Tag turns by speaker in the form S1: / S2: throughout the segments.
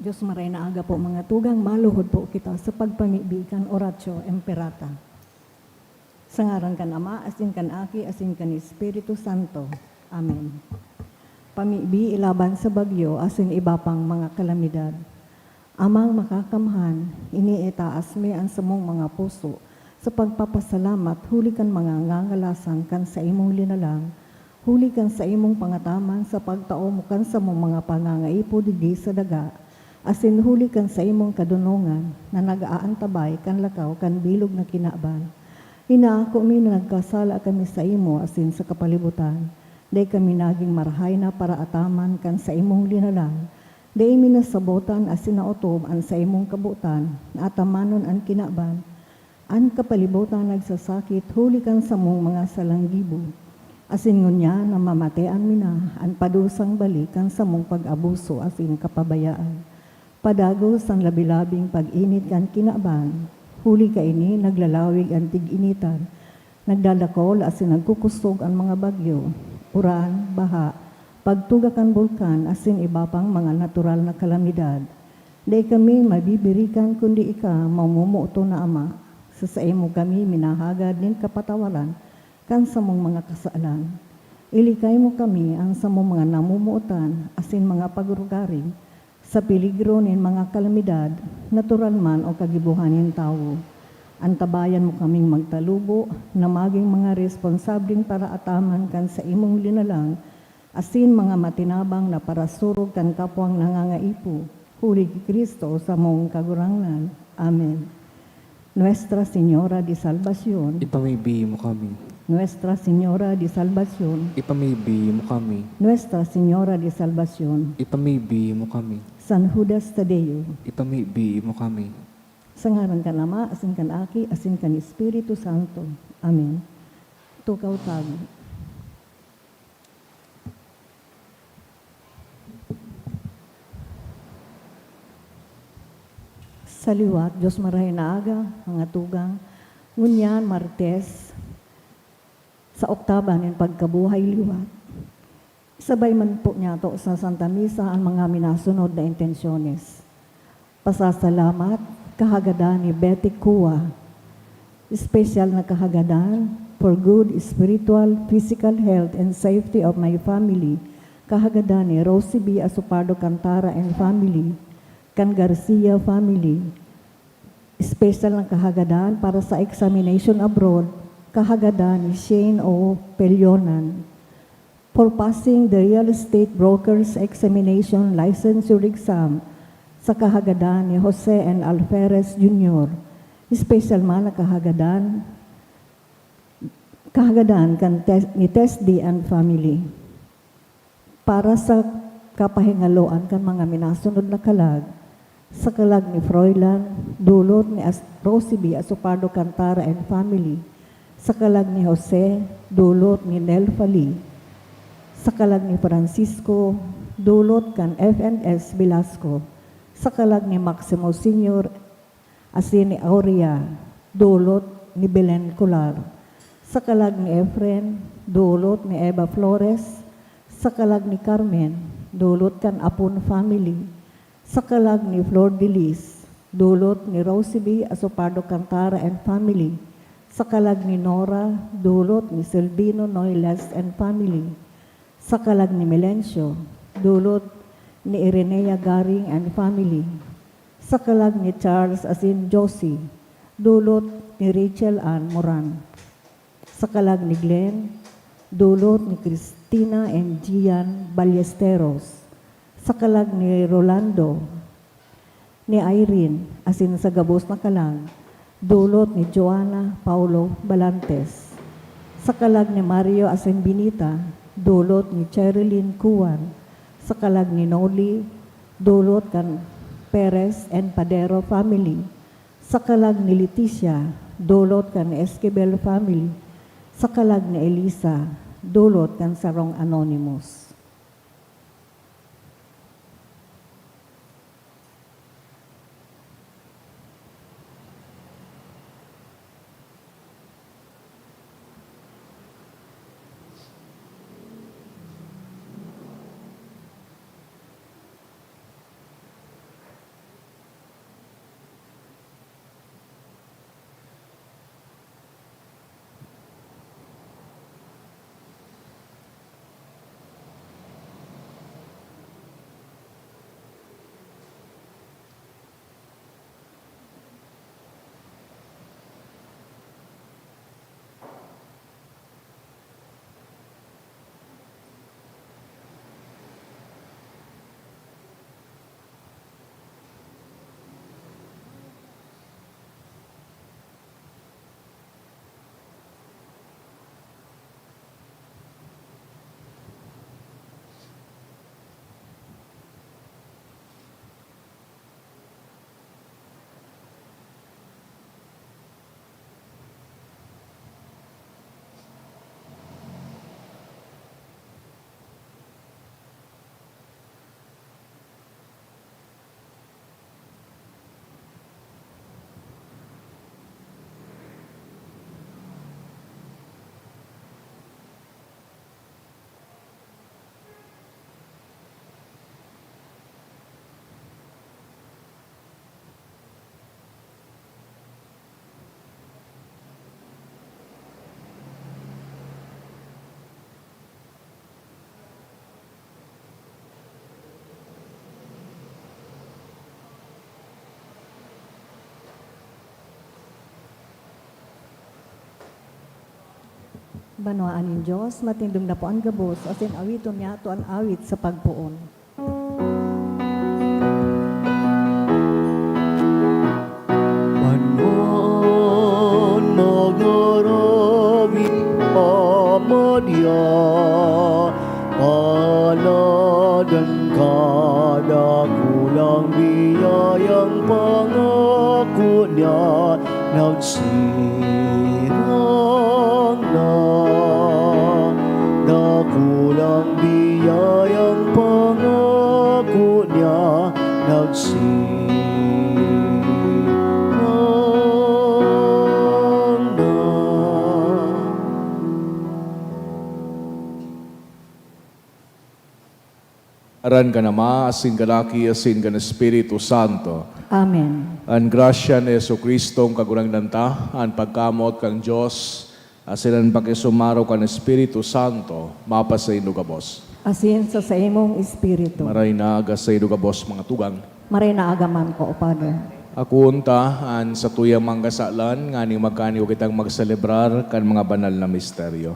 S1: Diyos maray na aga po mga tugang, maluhod po kita sa pagpamibikan oratio emperata. Sa ngaran kan Ama, asin kan Aki, asin kan Espiritu Santo. Amen. Pamibi ilaban sa bagyo, asin iba pang mga kalamidad. Amang makakamhan, iniitaas mi ang samong mga puso, sa pagpapasalamat, huli kan mga ngangalasan kan sa imong linalang, huli kan sa imong pangataman sa pagtao mo kan sa mong mga pangangaipo digdi sa daga, asin huli kan sa imong kadunungan na nag-aantabay kan lakaw kan bilog na kinaban. Hinaako mi na nagkasala kami sa imo asin sa kapalibutan, day kami naging marhay na para ataman kan sa imong linalang, day minasabotan asin naotob an sa imong kabutan, na atamanon an kinaban, an kapalibutan nagsasakit, huli kan sa mong mga salanggibo. Asin ngunya na mamatean mina, an padusang balikan sa mong pag-abuso asin kapabayaan. Padagos ang labilabing pag-init kan kinaban, huli ka ini naglalawig ang tig-initan, nagdadakol asin nagkukusog ang mga bagyo, uran, baha, pagtugak ang bulkan asin iba pang mga natural na kalamidad. Day kami mabibirikan kundi ika mamumuto na Ama, sa imo kami minahagad nin kapatawaran kan sa mong mga kasalan. Ilikay mo kami ang sa mong mga namumuotan asin mga pagrugaring, sa peligro nin mga kalamidad, natural man o kagibuhanin tao. Antabayan mo kaming magtalubo na maging mga responsableng para ataman kan sa imong linalang, asin mga matinabang na parasurog kan kapwang nangangaipo, huli ki Kristo sa mong kagurangan. Amen. Nuestra Señora de Salvación,
S2: Ipamibi mo kami.
S1: Nuestra Señora de Salvación,
S2: Ipamibi mo kami.
S1: Nuestra Señora de Salvación,
S2: Ipamibi mo kami.
S1: San Judas Tadeo,
S2: Ipamibi mo kami.
S1: sa ngaran kan Ama, asin kan Aki, asin kan Espiritu Santo. Amen. Tukaw tago. Sa liwat, Diyos marahay na aga, mga tugang, ngunyan, Martes, sa oktaba ng pagkabuhay liwat. Sabay man po niya to sa Santa Misa ang mga minasunod na intensyones. Pasasalamat, kahagadan ni Betty Kua. Special na kahagadan for good spiritual, physical health and safety of my family. Kahagadan ni Rosie B. Asupardo Cantara and family. Can Garcia family. Special na kahagadan para sa examination abroad. Kahagadan ni Shane O. Pelyonan. For passing the real estate broker's examination licensure exam sa kahagadan ni Jose N. Alferez Jr. Special man na kahagadan kan ni Tesdi and family. Para sa kapahingaloan kan mga minasunod na kalag, sa kalag ni Froilan, dulot ni Rosie B. Asupardo Cantara and family, sa kalag ni Jose, dulot ni Nel Fali, sa kalag ni Francisco, dulot kan FNS Velasco, sa kalag ni Maximo Sr., asin ni Aurea, dulot ni Belen Colar, sa kalag ni Efren, dulot ni Eva Flores, sa kalag ni Carmen, dulot kan Apon family, sa kalag ni Flor de Lis, dulot ni Rosie B. Asupardo Cantara and family, sa kalag ni Nora, dulot ni Silvino Noiles and family, sa kalag ni Melencio, dulot ni Irenea Garing and family, sa kalag ni Charles asin Josie, dulot ni Rachel Ann Moran, sa kalag ni Glenn, dulot ni Cristina and Gian Ballesteros, sa kalag ni Rolando, ni Irene, asin sa gabos na kalag, dulot ni Joanna Paulo Balantes, sa kalag ni Mario asin Binita, dulot ni Cherilyn Kuwan, sa kalag ni Noli, dulot kan Perez and Padero family, sa kalag ni Leticia, dulot kan Esquivel family, sa kalag ni Elisa, dulot kan Sarong Anonymous. Banwaan ng Diyos, matindog na po ang gabos, asin awiton niya to ang awit sa pagpuon.
S3: Manon nagarami pamadya, paladan kada kulang biyayang pangako niya, nagsirang na kulang biyayang pangako niya,
S4: Aran ka na ma, asin ka laki, asin ka na Espiritu Santo.
S1: Amen.
S4: Ang grasya ni Yesu Kristo, ang kagurang nanta, ang pagkamot kang Diyos, asin ang pakisumaro ka ng Espiritu Santo, mapasa ino kabos.
S1: Asin sa imong espiritu.
S4: Maray na aga sa ino kabos, mga tugang.
S1: Maray na agaman ko, O Father.
S4: Ako unta, an sa tuyang manggasalan, nga ni magkaniw kitang magselebrar kan mga banal na misteryo.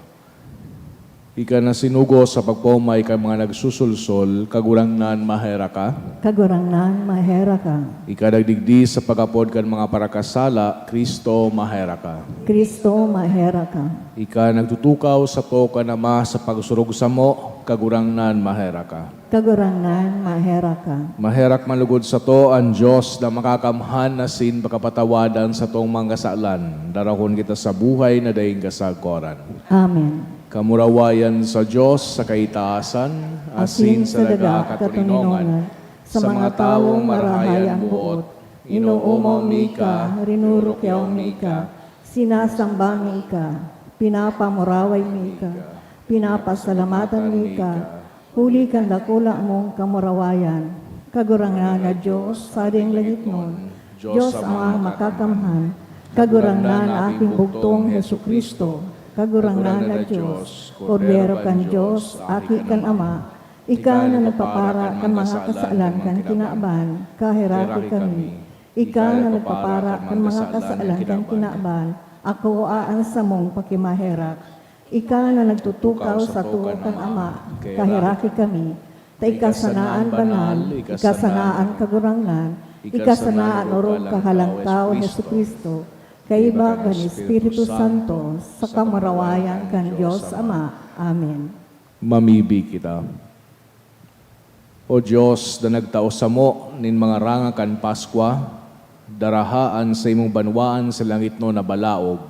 S4: Ika na sinugo sa pagpumay ka mga nagsusulsol, kagurang nan mahera ka.
S1: Kagurangnan, mahera ka.
S4: Ika nagdigdi sa pagapod kan mga parakasala, Kristo mahera ka.
S1: Kristo, mahera ka.
S4: Ika nagtutukaw sa to ka nama sa pagsurog sa mo, kagurang nan mahera ka.
S1: Kagurangnan, mahera ka.
S4: Maherak malugod sa to ang Diyos na makakamhan na sin makapatawadan sa tong mga kasalan. Darakon kita sa buhay na daing kasagkoran.
S1: Amen.
S4: Kamurawayan sa Diyos sa kaitaasan, asin sa daga katuninongan, sa mga tawong marahayang buot, inuumaw mi ka, rinurukyaw mi ka,
S1: sinasambang mi ka, pinapamuraway mi ka, pinapasalamatan mi ka, huli kang dakula mong kamurawayan, kagurangan na Diyos sa ding langit nun, Diyos ang makakamhan, kagurangan na aking bugtong Jesucristo, kagurangan na Diyos, Kordero kan Diyos, aki kan Ama, ika na nagpapara kan mga kasaalan kan kinaaban, kahirati kami. Ika na nagpapara kan mga kasaalan kan kinaaban, ako aan sa mong pakimaherak. Ika na nagtutukaw sa tuo kan Ama, kahirati kami. Ta ikasanaan banal, ikasanaan kagurangan, ikasanaan orog kahalangkaw Jesucristo, kaiba kan Espiritu Santo, sa kamarawayan kan Diyos Ama. Amen.
S4: Mamibi kita. O Diyos na nagtao sa mo nin mga ranga kan Paskwa, darahaan sa imong banwaan sa langit no na balaog,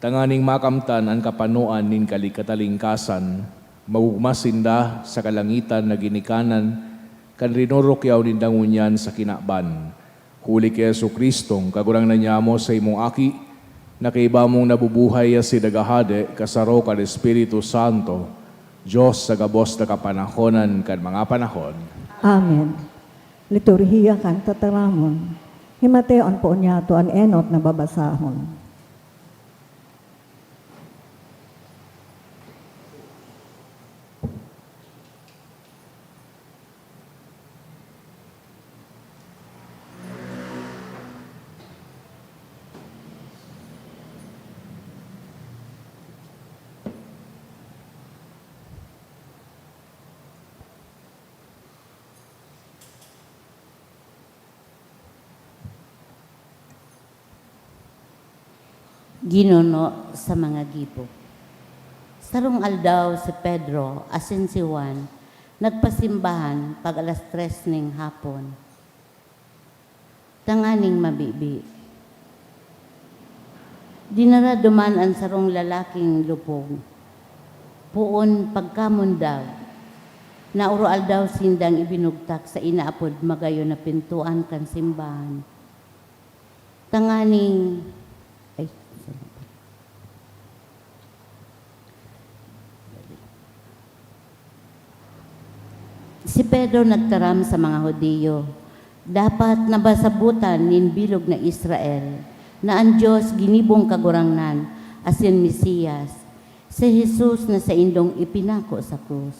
S4: tanganing makamtan ang kapanuan nin kalikatalingkasan, magugmasinda sa kalangitan na ginikanan, kan rinurukyaw nin dangunyan sa kinaban. Huli kay Yesu Kristong, kagurang na niya mo sa imong aki, na kaiba mong nabubuhay si dagahade, kasaro ka Espiritu Santo, Diyos sa gabos na kapanahonan kan mga panahon.
S1: Amen. Liturhiya kan tataramon. Himateon po niya to an enot na babasahon.
S5: Ginuno sa mga gibo. Sarong aldaw si Pedro, asin si Juan, nagpasimbahan pag alas 3 ning hapon. Tanganing mabibi. Dinaraduman ang sarong lalaking lupog. Puon pagkamundag, nauro aldaw sindang ibinugtak sa inaapod magayo na pintuan kan simbahan. Tanganing si Pedro nagtaram sa mga Hudiyo, dapat nabasabutan nin bilog na Israel, na ang Diyos ginibong kagurangnan, asin Mesiyas, si Jesus na sa indong ipinako sa krus.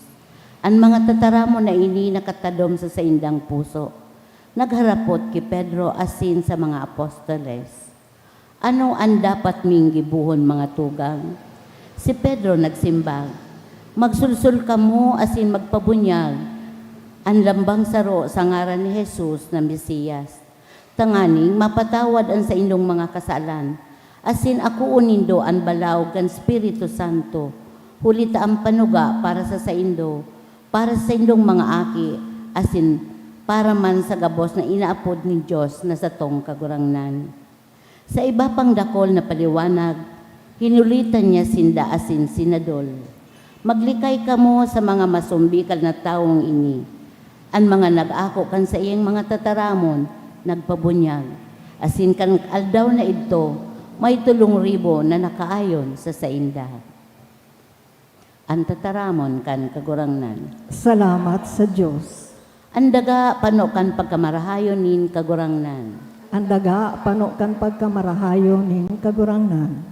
S5: Ang mga tataramo na ini nakatadom sa indang puso, nagharapot ki Pedro asin sa mga apostoles. Ano ang dapat ming gibuhon mga tugang? Si Pedro nagsimbag, magsulsul ka mo asin magpabunyag, ang lambang saro sa ngaran ni Jesus na Mesiyas. Tanganing mapatawad ang sa indong mga kasalan, asin ako unindo ang balaw kan Espiritu Santo, hulita ang panuga para sa indo, para sa indong mga aki, asin para man sa gabos na inaapod ni Diyos na sa tong kagurangnan. Sa iba pang dakol na paliwanag, hinulitan niya sinda asin sinadol. Maglikay ka mo sa mga masumbikal na taong ini. Ang mga nag-ako kan sa iyang mga tataramon, nagpabunyag. Asin kan aldaw na ito, may 3,000 na nakaayon sa sainda. Ang tataramon kan kagurangnan.
S1: Salamat sa Diyos.
S5: Ang daga panokan pagkamarahayon nin kagurangnan.
S1: Ang daga panukan pagkamarahayo ning kagurangnan.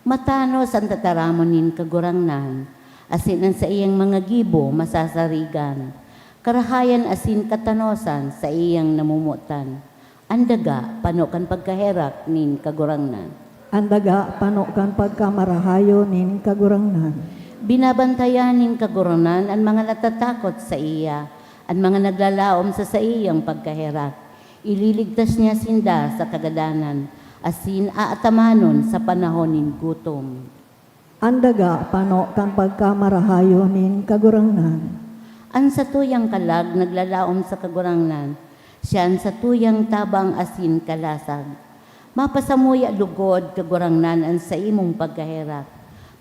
S5: Matanos ang tataramon nin kagurangnan, asin ang sa iyang mga gibo masasarigan. Karahayan asin katanosan sa iyang namumutan. Ang daga panokan pagkaherak nin kagurangnan.
S1: Ang daga panukan pagkamarahayo ning kagurangnan.
S5: Binabantayan nin kagurangnan ang mga natatakot sa iya, ang mga naglalaom sa iyang pagkaherak. Ililigtas niya sinda sa kagadanan, asin aatamanon sa panahon nin gutom.
S1: Ang daga panukan pagkamarahayo ning kagurangnan.
S5: Ang satuyang kalag naglalaom sa kagurangnan, siyan satuyang tabang asin kalasag. Mapasamuya lugod kagurangnan ang sa imong pagkaherak.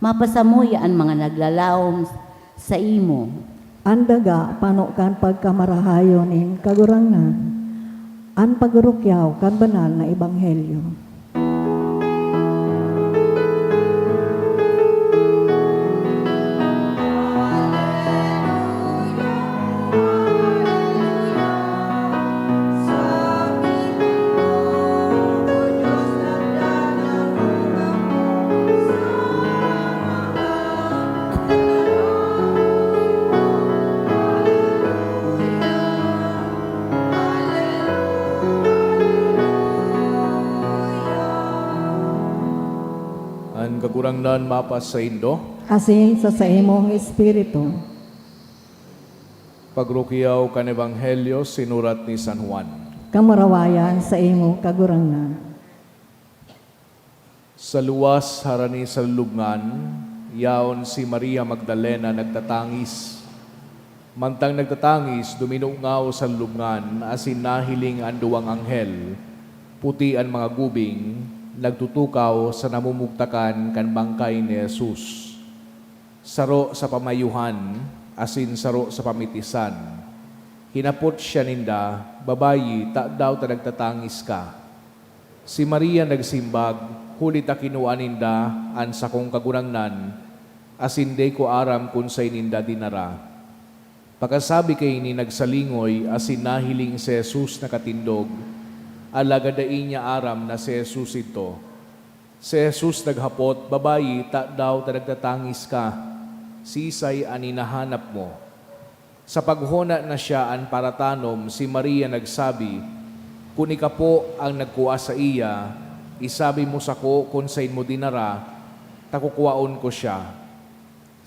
S5: Mapasamuya ang mga naglalaom sa imo.
S1: Ang daga panukan pagkamarahayo ning kagurangnan. Ang pagurukyaw kan banal na ebanghelyo.
S4: Ang kagurangnan mapas sa indo,
S1: Asin sa imong espiritu.
S4: pagrukyaw kan Ebanghelyo sinurat ni San Juan.
S1: Kamarawayan sa imong kagurangnan.
S4: Sa luwas harani sa lubngan, yaon si Maria Magdalena nagtatangis. Mantang nagtatangis, duminungaw sa lubngan, asin nahiling ang duwang anghel, puti ang mga gubing, nagtutukaw sa namumugtakan kan bangkay ni Jesus. Saro sa pamayuhan, asin saro sa pamitisan. Hinapot siya ninda, babayi, daw ta nagtatangis ka. Si Maria nagsimbag, huli ta kinuha ninda, an sa kong kagurangnan, asin day ko aram kung say ninda dinara. Pagkasabi kay ni nagsalingoy, asin nahiling si Jesus nakatindog, alagadain niya aram na si Jesus ito. Si Jesus naghapot, babayi, daw ta nagtatangis ka, sisay ani nahanap mo. Sa paghuna na siya an paratanom, si Maria nagsabi, kung ika po ang nagkuha sa iya, isabi mo sa ko kung sain mo dinara, takukuwaon ko siya.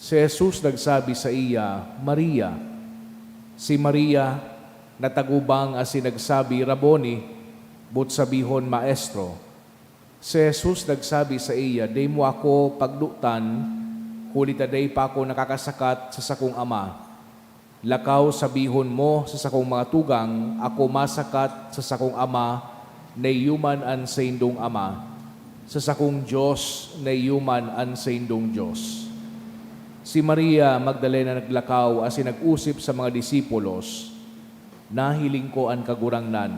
S4: Si Jesus nagsabi sa iya, Maria. Si Maria natagubang asin nagsabi, Raboni, but sabihon maestro. Si Jesus nagsabi sa iya, day mo ako pagdutan, huli taday pa ako nakakasakat sa sakong ama. Lakaw sabihon mo sa sakong mga tugang, ako masakat sa sakong ama, na yuman an sa indong ama. Sa sakong Diyos, na yuman an sa indong Diyos. Si Maria Magdalena naglakaw asin nag-usip sa mga disipulos, nahiling ko ang kagurangnan,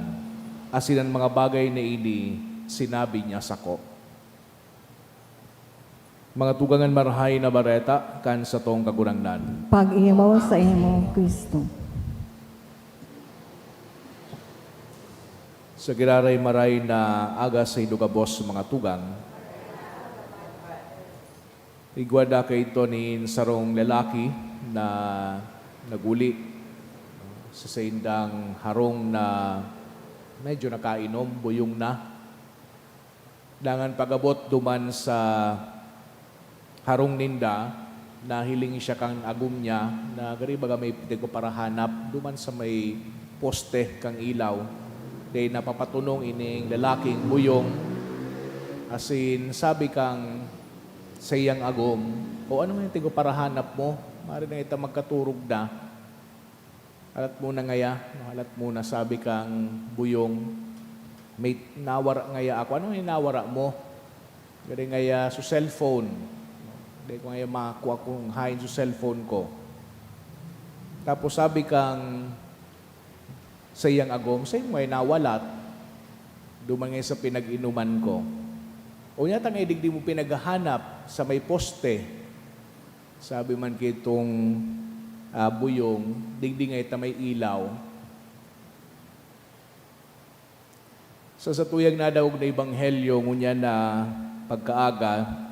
S4: asin ang mga bagay na ini, sinabi niya sako. Mga tugangan marahay na bareta, kan sa tong kagurangnan.
S1: Pag-imaw sa imong Kristo.
S4: Sa giraray maray na aga sa idugabos mga tugang, igwada kay ito ni sarong lalaki na naguli sa saindang harong na medyo nakainom, buyong na. Dangan pagabot duman sa harong ninda, na hiling siya kang agum niya, na gari baga may ko para hanap, duman sa may poste kang ilaw, kay napapatunong ining lalaking buyong, asin sabi kang sa iyang agom, o ano man yung para hanap mo, maaari na ita magkaturog na, halat muna ngaya, halat muna, sabi kang buyong, may nawara ngaya ako, ano yung nawara mo? Gari ngaya sa cellphone, hindi ko ngaya makakuha kung hain sa cellphone ko. Tapos sabi kang sa iyang agom, sa iyong may nawalat, dumangay sa pinag-inuman ko. O niya tangay digdi mo pinaghahanap sa may poste. Sabi man kitong buyong, digdi ngay ta may ilaw. Sa tuyang nadawog na ebanghelyo, ngunya na pagkaaga,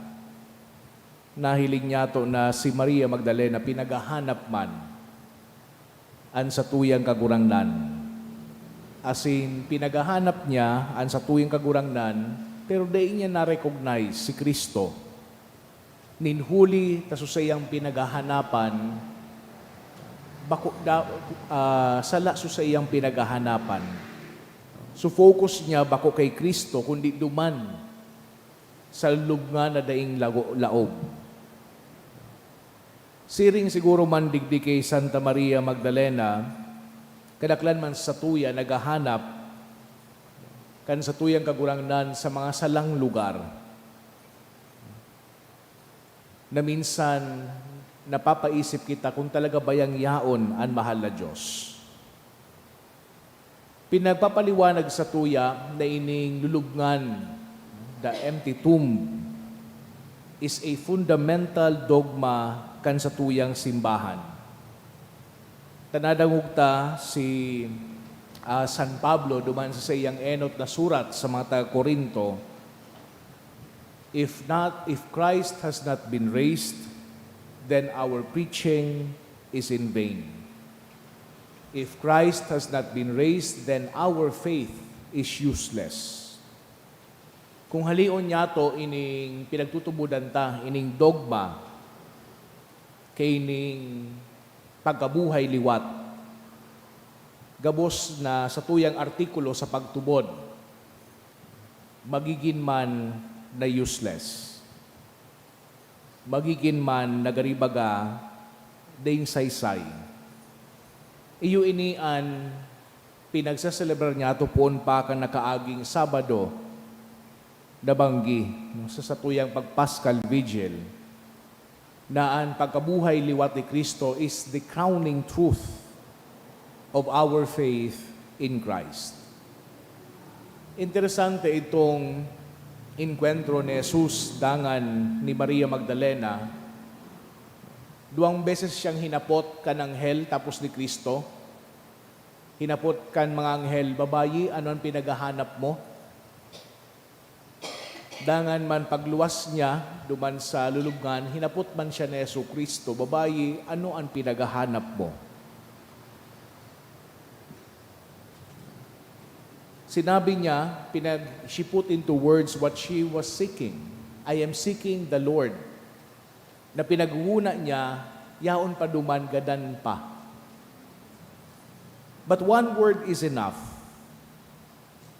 S4: nahiling niya to na si Maria Magdalena pinaghahanap man an sa tuyang kagurangnan. Asin pinaghahanap niya an sa tuyang kagurangnan, pero di niya na-recognize si Kristo. Ninhuli taso sa iyang pinaghahanapan, sala so sa iyang pinaghahanapan. So focus niya bako kay Kristo, kundi duman sa lubngan na daing laob. Siring siguro man digdi kay Santa Maria Magdalena, kadaklan man sa tuya nagahanap kan sa tuyang kagurangnan sa mga salang lugar na minsan napapaisip kita kung talaga bayang yaon ang mahal na Diyos. Pinagpapaliwanag sa tuya na ining lulubngan, the empty tomb, is a fundamental dogma kan sa tuyang simbahan. Tanadangugta si San Pablo duman sa iyang enot na surat sa mga taga-Korinto, if Christ has not been raised, then our preaching is in vain. If Christ has not been raised, then our faith is useless. Kung halion niya to ining pinagtutubudan ta, ining dogma, kay ining pagkabuhay liwat, gabos na sa tuyang artikulo sa pagtubod, magigin man na useless. Magigin man nagaribaga ding saysay. Iyo inian pinagsaselebrar niya to poon pa kan nakaaging Sabado nabanggi sa satuyang pag-Paschal Vigil na ang pagkabuhay liwat ni Kristo is the crowning truth of our faith in Christ. Interesante itong inkwentro ni Jesus dangan ni Maria Magdalena. 2 beses siyang hinapot kan anghel tapos ni Kristo. Hinapot kan mga anghel, babayi, ano ang pinaghahanap mo? Dangan man pagluwas niya, duman sa lulubngan, hinapot man siya ni Yesu Kristo, babayi, ano ang pinaghahanap mo? Sinabi niya, she put into words what she was seeking. I am seeking the Lord. Na pinagwuna niya, yaon pa duman, gadan pa. But one word is enough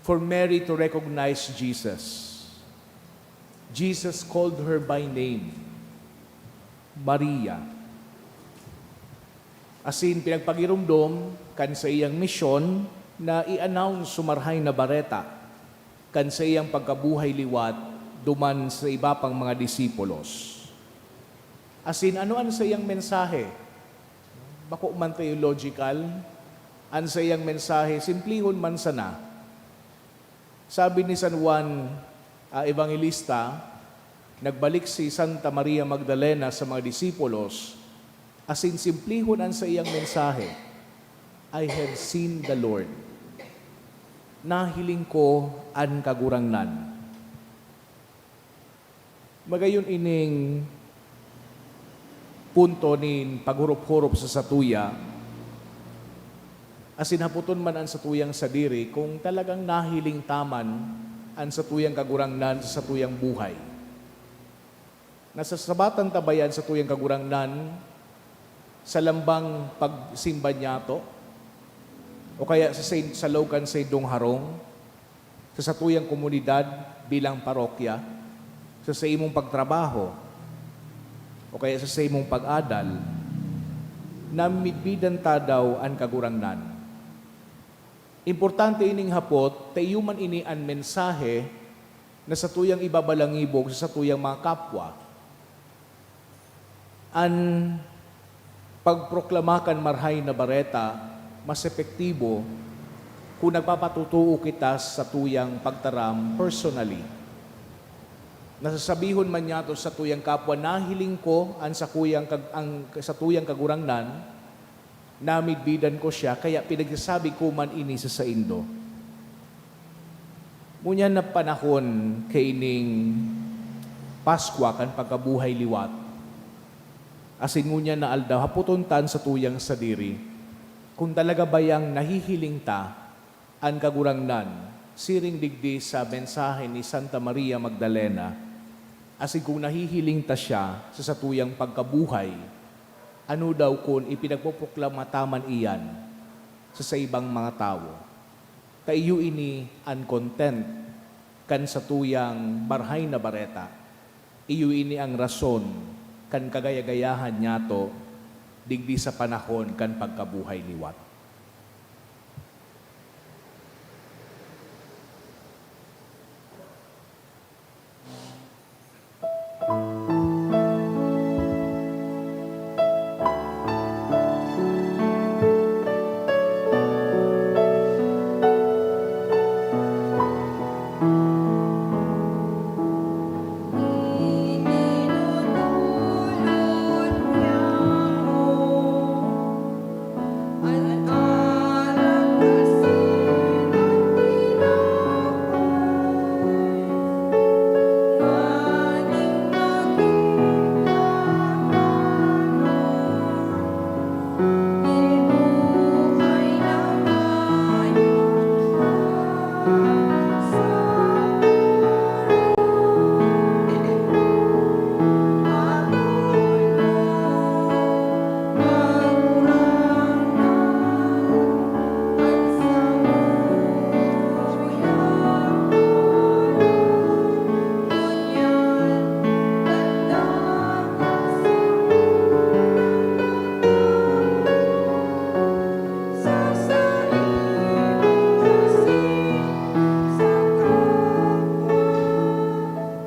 S4: for Mary to recognize Jesus. Jesus called her by name, Maria. Asin pinagpagirumdom kan sa iyang misyon na i-announce sumarhay na bareta kan sa iyang pagkabuhay liwat duman sa iba pang mga disipulos. Asin ano sa iyang mensahe? Bako man theological, an sa iyang mensahe, simplihon man sana. Sabi ni San Juan Evangelista, nagbalik si Santa Maria Magdalena sa mga disipulos, asin simplihon an sa iyang mensahe, I have seen the Lord. Nahiling ko an kagurangnan. Magayon ining punto nin paghurup-hurup sa satuya, asin haputon man ang satuyang sadiri kung talagang nahiling taman ang satuyang kagurangnan sa satuyang buhay. nasa sabatang tabayan sa tuyang kagurangnan, sa lambang pagsimba niyato, o kaya sa Logan sa Idong Harong, sa satuyang komunidad bilang parokya, sa imong pagtrabaho, o kaya sa imong pag-adal, na midbidan ta daw ang kagurangnan. Importante ining hapot, tayo man ini ang mensahe na sa tuyang ibabalangibog sa tuyang mga kapwa. Ang pagproklamakan marhay na bareta, mas epektibo kung nagpapatutuo kita sa tuyang pagtaram personally. Nasasabihon man niya to sa tuyang kapwa, nahiling ko sa tuyang kagurangnan, namidbidan ko siya, kaya pinagsasabi ko man ini sa Indo. Ngunyan na panahon kaining Paskwa kan pagkabuhay liwat, asin ngunyan na aldaw, haputuntan sa tuyang sadiri, kung talaga bayang nahihiling ta ang kagurangnan, siring digdi sa mensahe ni Santa Maria Magdalena, asin kung nahihiling ta siya sa satuyang pagkabuhay, ano daw kung ipinagpoproklama taman iyan sa ibang mga tao. Kaiyo ini uncontent kan sa tuyang barhay na bareta, iyo ini ang rason kan kagayagayahan niya to digdi sa panahon kan pagkabuhay liwat.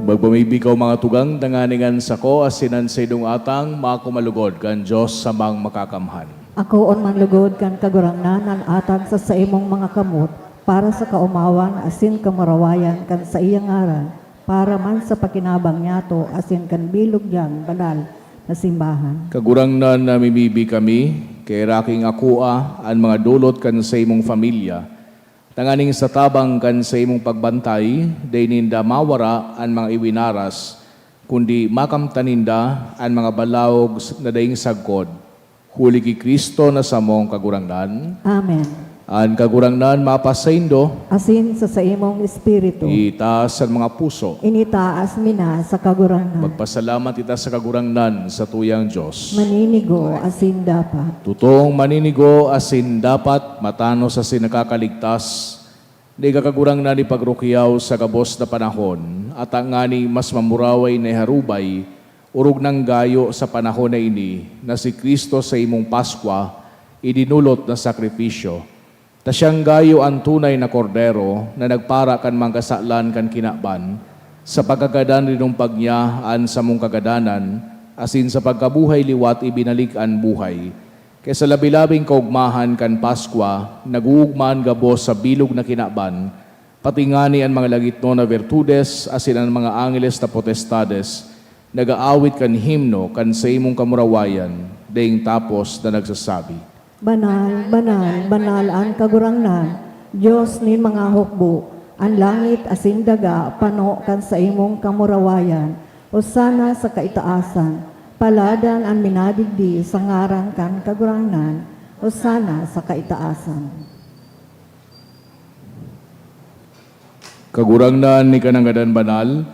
S4: Magpamibikaw mga tugang, danganingan sa ko, asinan sa idong atang, makumalugod kan Diyos samang makakamhan.
S1: Ako on manlugod kan kagurangnan ang atag sa imong mga kamot para sa kaumawan asin kamarawayan kan sa iyang aral para man sa pakinabang niyato asin kan bilog diyang banal na simbahan.
S4: Kagurangnan na mimibi kami, kay raking akua, ang mga dulot kan sa imong familia, tanganing sa tabang kan sa imong pagbantay, day ninda mawara ang mga iwinaras, kundi makamtaninda ang mga balawog na daying sagkod. Huli ki Kristo na samong kagurangnan.
S1: Amen.
S4: Ang kagurangnan mapasaindo,
S1: Asin sa imong espiritu,
S4: itaas ang mga puso.
S1: initaas mina sa kagurangnan.
S4: Magpasalamat ita sa kagurangnan sa tuyang Diyos.
S1: Maninigo asin dapat.
S4: Tutong maninigo asin dapat matano sa sinakakaligtas, di kakagurang na ni pagrukiyaw sa kabos na panahon, at ang ngani mas mamuraway na harubay, urog ng gayo sa panahon na ini, na si Kristo sa imong Paskwa, idinulot na sakripisyo. Ta siyang gayo ang tunay na kordero, na nagpara kan mangkasalan kan kinaban, sa pagkagadan rinong pagniyaan sa mong kagadanan, asin sa pagkabuhay liwat ibinalik ang buhay. Kaysa labi-labing kaugmahan kan Paskwa, naguugmaan gabos sa bilog na kinaban, pati ngani ang mga lagitno na virtudes, asin ang mga angeles na potestades, nagaawit kan himno kan sa imong kamurawayan, daing tapos na nagsasabi,
S1: Banal, banal, banal ang kagurangnan, Diyos ni mga hukbo, ang langit asin daga, pano kan sa imong kamurawayan, o sana sa kaitaasan, paladan ang minadigdi sa ngaran kan kagurangnan, o sana sa kaitaasan.
S4: Kagurangnan ni kananggadan banal,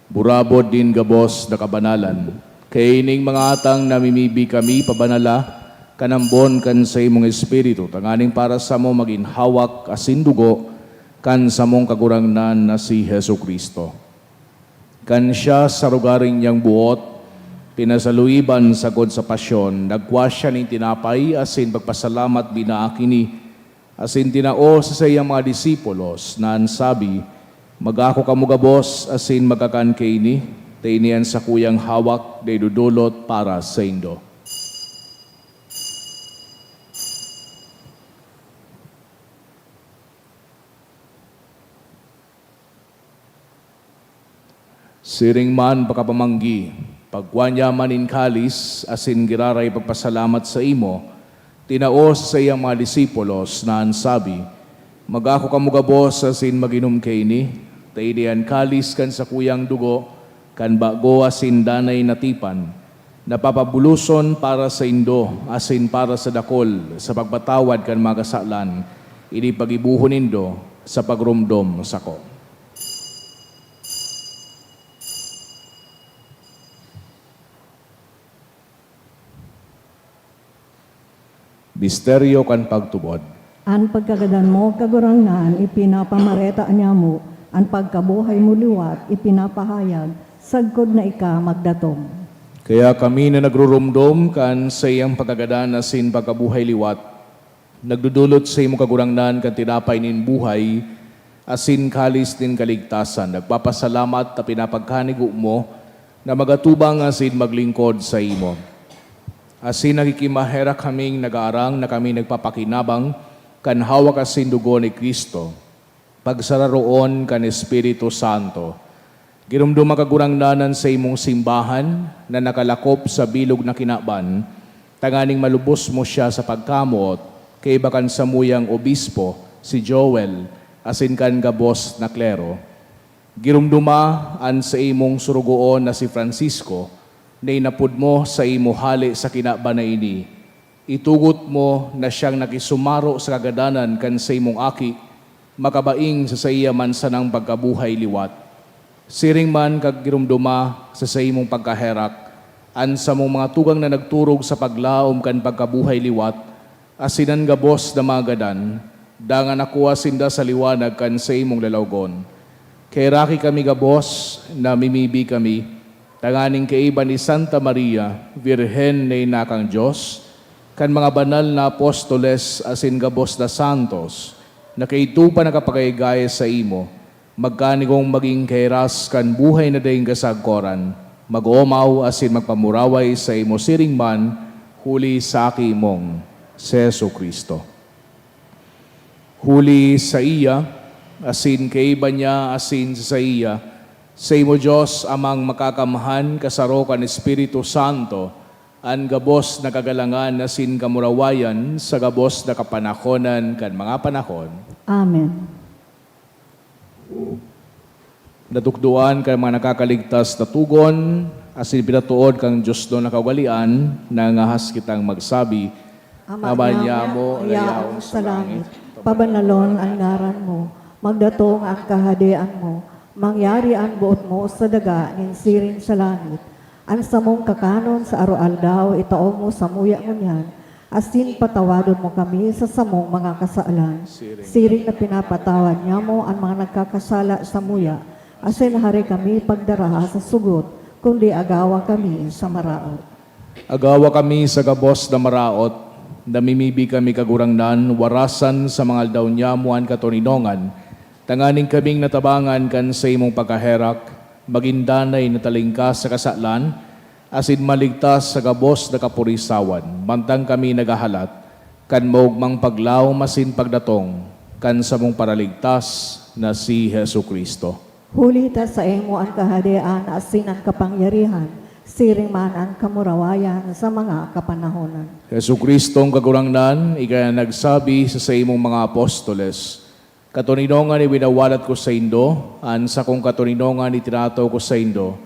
S4: Burabod din gabos na kabanalan. Kay ining mga atang namimibi kami pabanala, kanambon kan sa imong espiritu, tanganing para sa mo maging hawak asin dugo, kan sa mong kagurangnan na si Hesu Kristo. Kan siya sa rugaring niyang buot, pinasaluiban sagod sa pasyon, nagwa siya ning tinapay, asin pagpasalamat binaakini, asin tinao sa sayang mga disipulos, na ansabi, magako kamugabos, asin magakan kaini, tainian sa kuyang hawak, day dudulot para sa indo. Siring man pakapamanggi, pagwanya manin kalis, asin giraray pagpasalamat sa imo, tinao sa iyang mga disipulos na ansabi, magako kamugabos asin maginom kaini, tainian kalis kan sa kuyang dugo, kan bago asin danay natipan, napapabuluson para sa indo, asin para sa dakol, sa pagpatawad kan mga kasalan, ini pagibuhon nindo sa pagrumdom sako. Misteryo kan pagtubod.
S1: An pagkagadan mo, kagurangnan, ipinapamareta niya mo, an pagkabuhay mo liwat, ipinapahayag, sagkod na ika magdatong.
S4: Kaya kami na nagrurumdom kan sa iyang pagkagadan asin pagkabuhay liwat, nagdudulot sa imong kagurangnan kan tinapay nin buhay, asin kalis nin kaligtasan, nagpapasalamat na pinapagkanigo mo, na magatubang asin maglingkod sa imo. Asin nakikimahera kaming nag-aarang na kami nagpapakinabang kan hawak asin dugo ni Kristo, pagsararoon kan Espiritu Santo. Girumduma kagurangnanan sa imong simbahan na nakalakop sa bilog na kinaban, tanganing malubos mo siya sa pagkamot, kay bakan sa muyang obispo, si Joel, asin kan gabos na klero. Girumduma an sa imong surugoon na si Francisco, na inapod mo sa imo hali sa kinaban na ini. Itugot mo na siyang nakisumaro sa kagadanan kan sa imong aki, makabaing sa iya man sanang pagkabuhay liwat. Siring man kag girumduma sa imong pagkaherak, an sa mong mga tugang na nagturog sa paglaom kan pagkabuhay liwat, asinan gabos na magadan, dangan nakuha sinda sa liwanag kan sa imong lalawgon. Kay raki kami gabos na mimibi kami, tanganing kaiba ni Santa Maria, Virhen na inakang Diyos, kan mga banal na apostoles asin gabos na santos, na kaitupa na kapagayagaya sa imo, magkanigong maging kairas kan buhay na daing kasagkoran, mag-omaw asin magpamuraway sa imo siring man, huli sa aki mong Seso Kristo. Huli sa iya, asin kaiba niya asin sa iya, sa imo Diyos amang makakamahan kasarokan Espiritu Santo, an gabos na kagalangan na sin kamurawayan sa gabos na kapanahonan kan mga panahon.
S1: Amen.
S4: Natukduan kan mga nakakaligtas na tugon, asin pinatuod kang Diyos do nakawalian, na ngahas kitang magsabi, Ama niya mo, layaw sa langit,
S1: pabanalon ang ngaran mo, magdatong ang kahadian mo, mangyari ang buot mo sa daga, ninsirin sa langit. Ang samong kakanon sa araw-aldaw, itao mo sa muya mo niyan, asin patawadon mo kami sa samong mga kasaalan. Siring na pinapatawad niya mo ang mga nagkakasala sa muya, asin hari kami pagdaraha sa sugot, kundi agawa kami sa maraot.
S4: Agawa kami sa gabos na maraot, namimibi kami kagurangnan, warasan sa mga aldaw niya mo ang katoninongan, tanganing kaming natabangan kan sa imong pagkaherak, magindanay na talingkas sa kasalan, asin maligtas sa gabos na kapurisawan, mantang kami nagahalat, kan maugmang paglaw masin pagdatong, kan sa mong paraligtas na si Hesu Kristo.
S1: Huli ta sa imo ang kahadian, asin ang kapangyarihan, siring man ang kamurawayan sa mga kapanahonan.
S4: Hesu Kristong kagurangnan, ikaya nagsabi sa imong mga apostoles, katoninongan ni winawalat ko sa indo, an sa kong katoninongan ni tinato ko sa indo,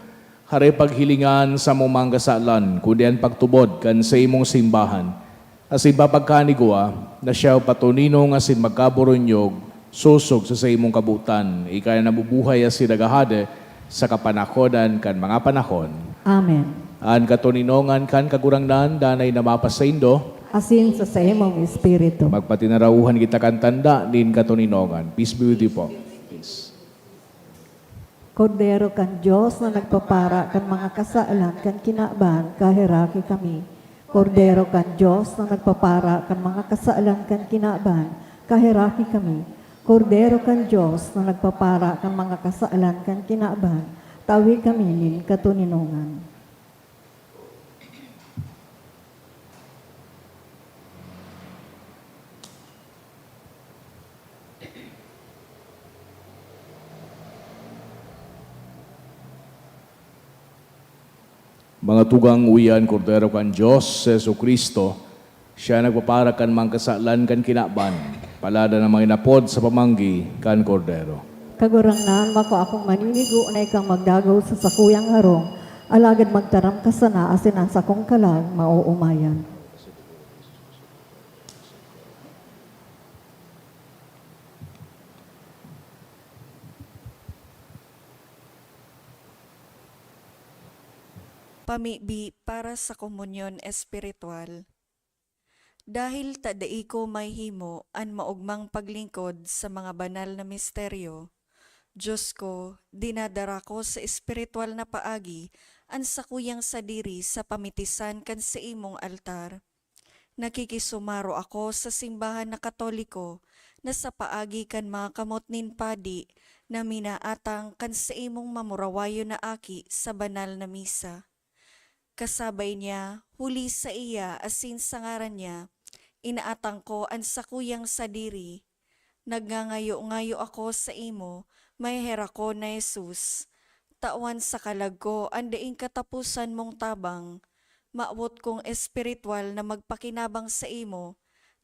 S4: hare paghilingan sa mong mga kasalan, kundi ang pagtubod kan sa imong simbahan. Asin papagkanigwa, na siya patuninong asin magkaburonyog, susog sa imong kabutan, ikaya nabubuhay asin nagahade, sa kapanahonan kan mga panahon.
S1: Amen.
S4: An katuninongan kan kagurangnan danay namapasaindo,
S1: Asin sa imong espiritu.
S4: magpatinarauhan kita kan tanda din katuninongan. Peace be with you po. Peace.
S1: Kordero kan Diyos na nagpapara kan mga kasaalan kan kinaban, kahiraki kami. Kordero kan Diyos na nagpapara kan mga kasaalan kan kinaban, kahiraki kami. Kordero kan Diyos na nagpapara kan mga kasaalan kan kinaban, tawi kami nin katuninongan.
S4: Mga tugang uyan, Kordero kan Diyos, Jesu Kristo, siya nagpapara kan mga kasalan kan kinaban, palada ng mga inapod sa pamanggi kan Kordero.
S1: Kagurangnan, mako akong maninigo na ikang magdagaw sa sakuyang harong, alagad magtaram ka sana asin ang sakong kalag, mauumayan.
S6: Pamibi para sa komunyon espiritual. Dahil tadai ko may himo an maugmang paglingkod sa mga banal na misteryo, Diyos ko, dinadara ko sa espiritual na paagi an sakuyang sadiri sa pamitisan kan sa imong altar. Nakikisumaro ako sa simbahan na Katoliko na sa paagi kan mga kamot nin padi na minaatang kan sa imong mamurawayo na aki sa banal na misa. Kasabay niya, huli sa iya asin sa ngaran niya, inaatang ko ang sakuyang sadiri. Nagngangayo-ngayo ako sa imo, may hera ko na Jesus. Tawan sa kalag ko, ang daing katapusan mong tabang. Maawot kong espiritual na magpakinabang sa imo,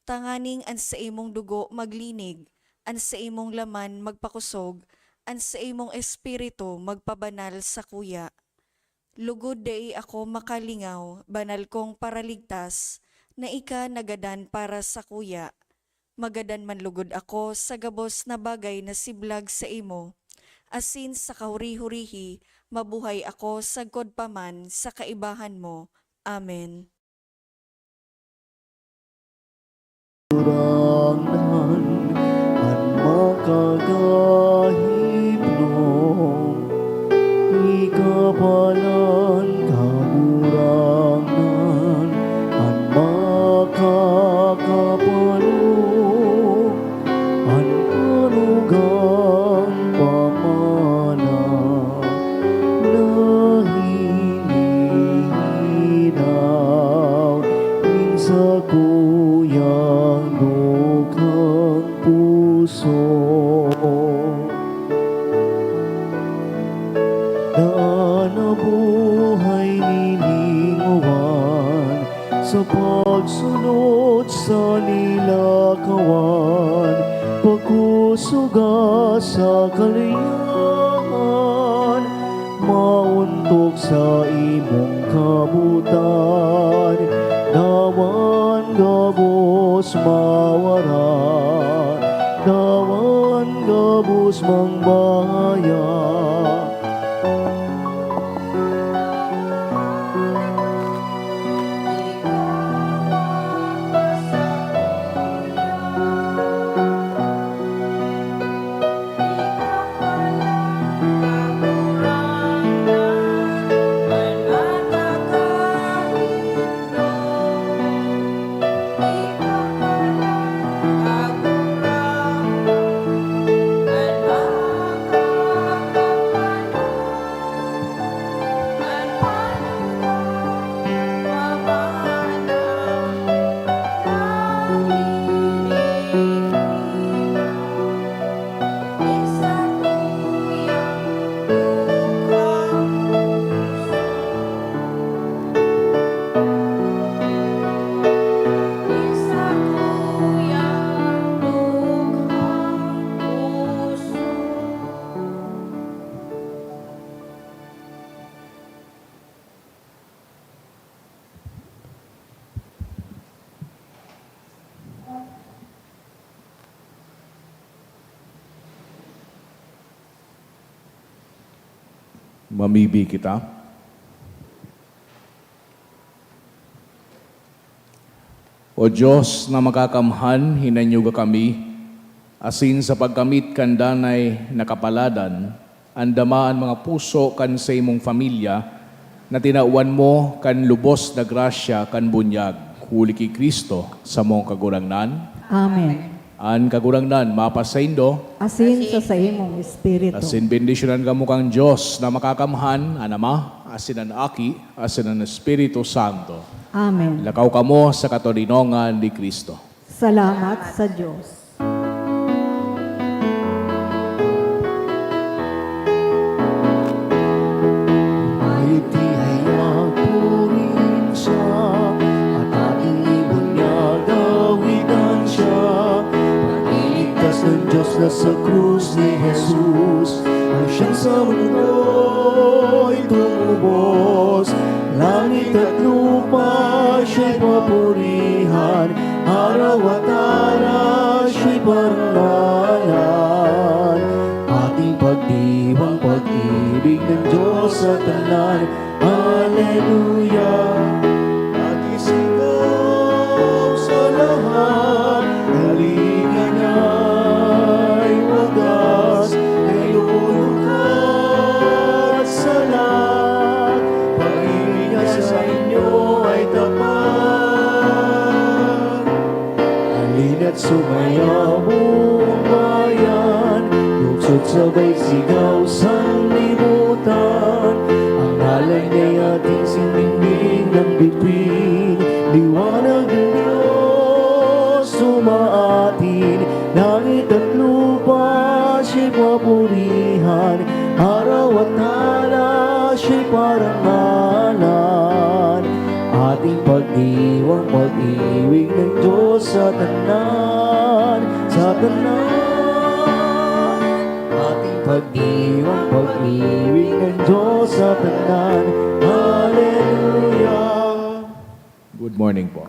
S6: tanganing ang sa imong dugo maglinig, ang sa imong laman magpakusog, ang sa imong espiritu magpabanal sa kuya. Lugod dai ako makalingaw, banal kong paraligtas, na ika nagadan para sa kuya. Magadan man lugod ako sa gabos na bagay na siblag sa imo. Asin sa kahuri-hurihi, mabuhay ako sa godpaman sa kaibahan mo. Amen.
S3: Kurangnan at makagahipnong ikapalan kagurangan at makakapalo at anugang pamana na hinihinaw sa kuyang dukhang puso. Daan na buhay nilinguan sa pagsunod sa nilakawan, pagkusuga sa kaliyahan, mauntok sa imong kabutan, dawan gabos mawaran, dawan gabos mangbahaya.
S4: Mamibi kita. O Diyos na makakamhan, hinanyuga kami, asin sa pagkamit kandanay nakapaladan, andamaan mga puso kan sa imong familia, na tinauan mo kan lubos na grasya kan bunyag, huli ki Kristo sa mong kagurangnan.
S1: Amen.
S4: An kagurangnan, mapasaindo,
S1: Asin sa imong espiritu.
S4: asin bendisyonan ka mo kang Diyos na makakamhan, an Ama, asin an Aki, asin an Espiritu Santo.
S1: Amen.
S4: Lakaw ka mo sa katolinongan ni Kristo.
S1: Salamat sa Diyos.
S3: Maiti ay purihin siya, at ating ibunyag awitan siya. Pag-iligtas ng Diyos na sa krus ni Jesus, ang siyang sa mundo'y tumubos. Langit at lupa siya'y papurihan, araw at araw siya'y parangalan. Ating pagdiwang pag-ibig ng Diyos sa tanan, Hallelujah. Ating sigaw sa lahat, galingan ay wagas, ay lulukat sa lahat. Pag-ibig niya sa inyo ay tapat. Halina't sumayaw buong bayan, luksod sabay sigaw sa libutan. Ang alay niya'y ating siningning ng bituin, liwanag ng Diyos sumaatin. Langit at lupa siya'y papurihan, araw at araw siya'y parangalan. Ating pagdiwang pag-ibig ng Diyos sa tanan, sa tanan. Ating pagdiwang pag-ibig ng Diyos sa tanan, Hallelujah.
S4: Good morning po.